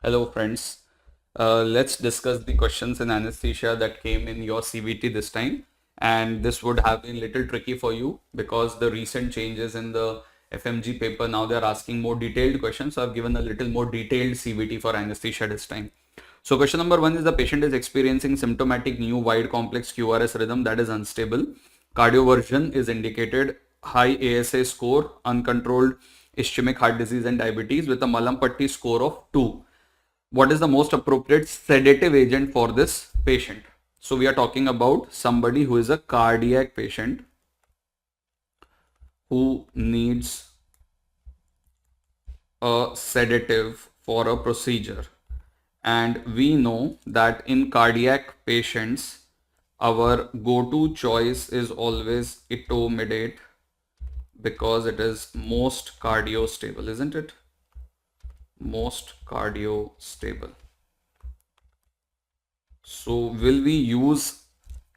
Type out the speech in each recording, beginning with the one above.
Hello friends. Let's discuss the questions in anesthesia that came in your CBT this time. And this would have been little tricky for you because the recent changes in the FMG paper, now they're asking more detailed questions. So I've given a little more detailed CBT for anesthesia this time. So question number 1 is the patient is experiencing symptomatic new wide complex QRS rhythm that is unstable. Cardioversion is indicated, high ASA score, uncontrolled ischemic heart disease and diabetes with a Malampatti score of 2. What is the most appropriate sedative agent for this patient? So we are talking about somebody who is a cardiac patient who needs a sedative for a procedure. And we know that in cardiac patients, our go-to choice is always etomidate because it is most cardio stable, isn't it? Most cardio stable. So will we use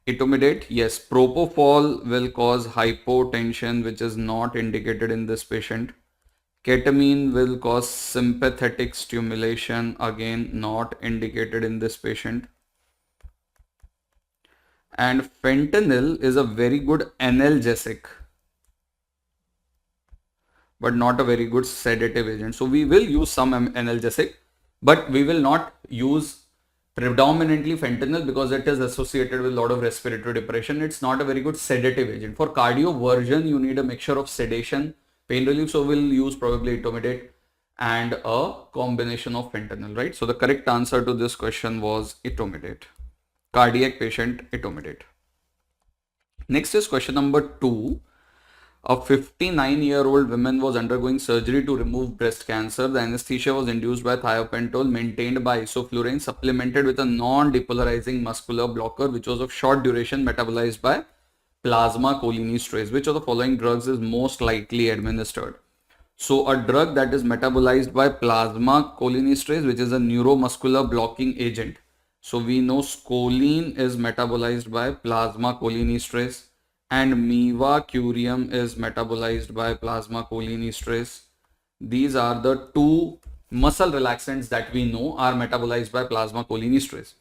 etomidate? Yes, propofol will cause hypotension, which is not indicated in this patient. Ketamine will cause sympathetic stimulation, again not indicated in this patient. And fentanyl is a very good analgesic, but not a very good sedative agent. So we will use some analgesic, but we will not use predominantly fentanyl because it is associated with a lot of respiratory depression. It's not a very good sedative agent. For cardioversion, you need a mixture of sedation, pain relief. So we'll use probably etomidate and a combination of fentanyl, right? So the correct answer to this question was etomidate. Cardiac patient, etomidate. Next is question number 2. A 59-year-old woman was undergoing surgery to remove breast cancer. The anesthesia was induced by thiopentol, maintained by isoflurane, supplemented with a non-depolarizing muscular blocker, which was of short duration, metabolized by plasma cholinesterase. Which of the following drugs is most likely administered? So a drug that is metabolized by plasma cholinesterase, which is a neuromuscular blocking agent. So we know scoline is metabolized by plasma cholinesterase, and mivacurium is metabolized by plasma cholinesterase. These are the two muscle relaxants that we know are metabolized by plasma cholinesterase.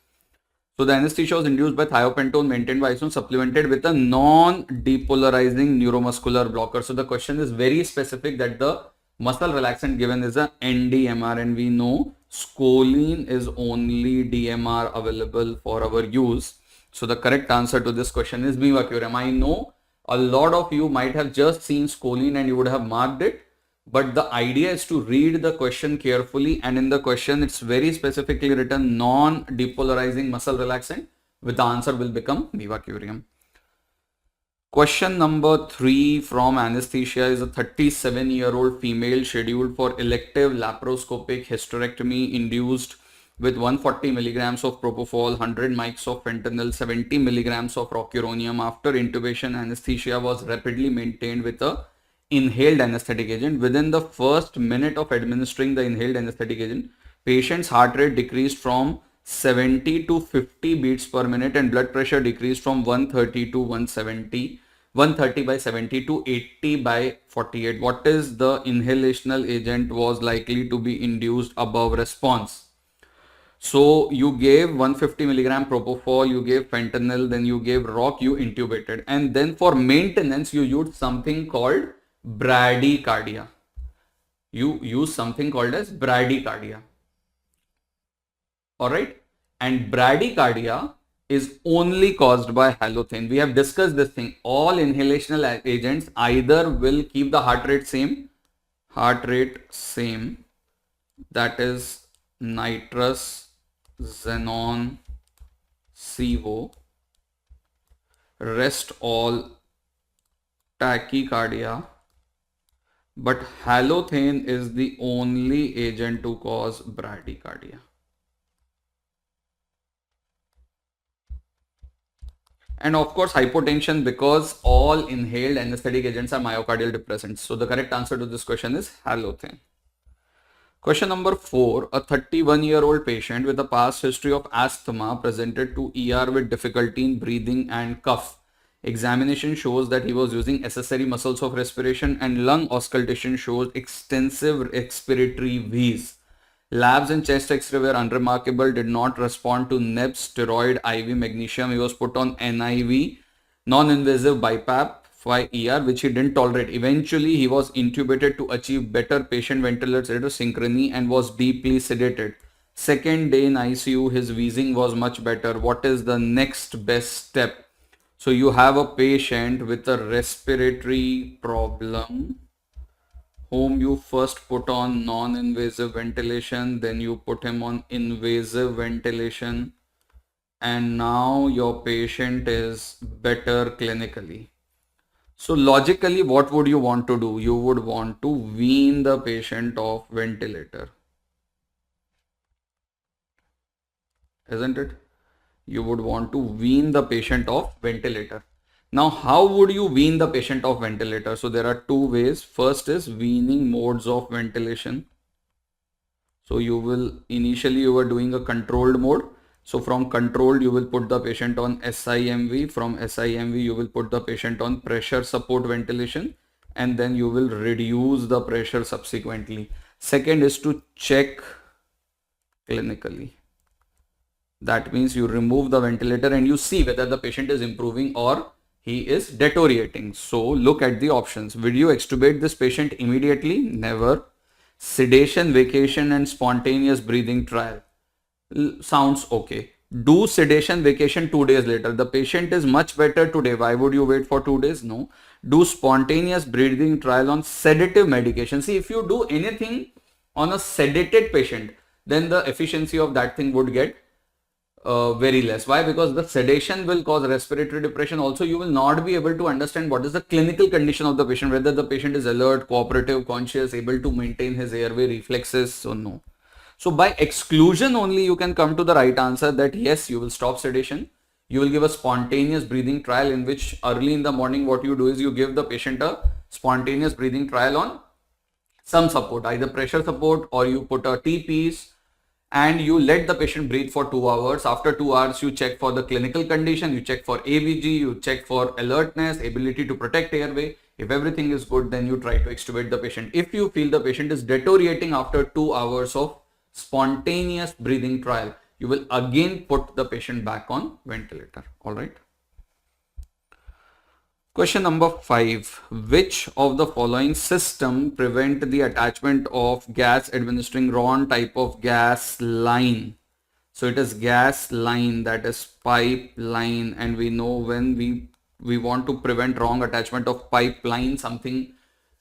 So the anesthesia was induced by thiopentone, maintained by isoflurane, supplemented with a non-depolarizing neuromuscular blocker. So the question is very specific that the muscle relaxant given is a NDMR, and we know scoline is only DMR available for our use. So the correct answer to this question is mivacurium. I know a lot of you might have just seen scoline and you would have marked it, but the idea is to read the question carefully, and in the question it's very specifically written non-depolarizing muscle relaxant, with the answer will become mivacurium. Question number 3 from anesthesia is a 37-year-old female scheduled for elective laparoscopic hysterectomy induced with 140 milligrams of propofol, 100 mics of fentanyl, 70 milligrams of rocuronium. After intubation, anesthesia was rapidly maintained with a inhaled anesthetic agent. Within the first minute of administering the inhaled anesthetic agent, patient's heart rate decreased from 70 to 50 beats per minute and blood pressure decreased from 130 to 130 by 70 to 80 by 48. What is the inhalational agent was likely to be induced above response? So you gave 150 milligram propofol, you gave fentanyl, then you gave rock, you intubated, and then for maintenance you used something called bradycardia. You use something called as bradycardia. All right, and bradycardia is only caused by halothane. We have discussed this thing. All inhalational agents either will keep the heart rate same, that is nitrous, xenon, CO, rest all tachycardia, but halothane is the only agent to cause bradycardia. And of course hypotension, because all inhaled anesthetic agents are myocardial depressants. So the correct answer to this question is halothane. Question number 4. A 31-year-old patient with a past history of asthma presented to ER with difficulty in breathing and cough. Examination shows that he was using accessory muscles of respiration, and lung auscultation shows extensive expiratory wheeze. Labs and chest x-ray were unremarkable, did not respond to NEBS, steroid, IV magnesium. He was put on NIV, non-invasive BiPAP, 5 ER, which he didn't tolerate. Eventually, he was intubated to achieve better patient ventilator synchrony and was deeply sedated. Second day in ICU, his wheezing was much better. What is the next best step? So you have a patient with a respiratory problem whom you first put on non-invasive ventilation, then you put him on invasive ventilation, and now your patient is better clinically. So logically, what would you want to do? You would want to wean the patient off ventilator, isn't it? You would want to wean the patient off ventilator. Now, how would you wean the patient off ventilator? So there are two ways. First is weaning modes of ventilation. So initially you were doing a controlled mode. So from controlled, you will put the patient on SIMV. From SIMV, you will put the patient on pressure support ventilation, and then you will reduce the pressure subsequently. Second is to check clinically. That means you remove the ventilator and you see whether the patient is improving or he is deteriorating. So look at the options. Will you extubate this patient immediately? Never. Sedation, vacation and spontaneous breathing trial. Sounds okay. Do sedation, vacation 2 days later. The patient is much better today. Why would you wait for 2 days? No. Do spontaneous breathing trial on sedative medication. See, if you do anything on a sedated patient, then the efficiency of that thing would get very less. Why? Because the sedation will cause respiratory depression. Also, you will not be able to understand what is the clinical condition of the patient, whether the patient is alert, cooperative, conscious, able to maintain his airway reflexes. So no. So by exclusion only you can come to the right answer that yes, you will stop sedation. You will give a spontaneous breathing trial, in which early in the morning what you do is you give the patient a spontaneous breathing trial on some support, either pressure support, or you put a T-piece and you let the patient breathe for 2 hours. After 2 hours, you check for the clinical condition, you check for AVG, you check for alertness, ability to protect airway. If everything is good, then you try to extubate the patient. If you feel the patient is deteriorating after 2 hours of spontaneous breathing trial, you will again put the patient back on ventilator. All right. Question number 5. Which of the following system prevent the attachment of gas administering Ron type of gas line? So it is gas line, that is pipeline, and we know when we want to prevent wrong attachment of pipeline, something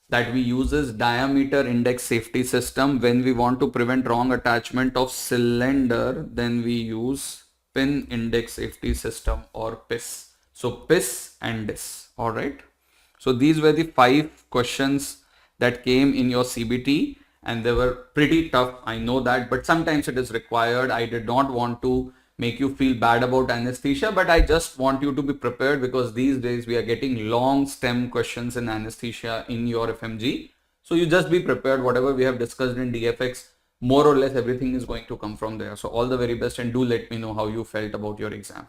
that we use is diameter index safety system. When we want to prevent wrong attachment of cylinder, then we use pin index safety system, or PIS. So PIS and DIS. All right. So these were the 5 questions that came in your CBT, and they were pretty tough. I know that, but sometimes it is required. I did not want to make you feel bad about anesthesia, but I just want you to be prepared, because these days we are getting long stem questions in anesthesia in your FMGE. So you just be prepared. Whatever we have discussed in DFX, more or less everything is going to come from there. So all the very best, and do let me know how you felt about your exam.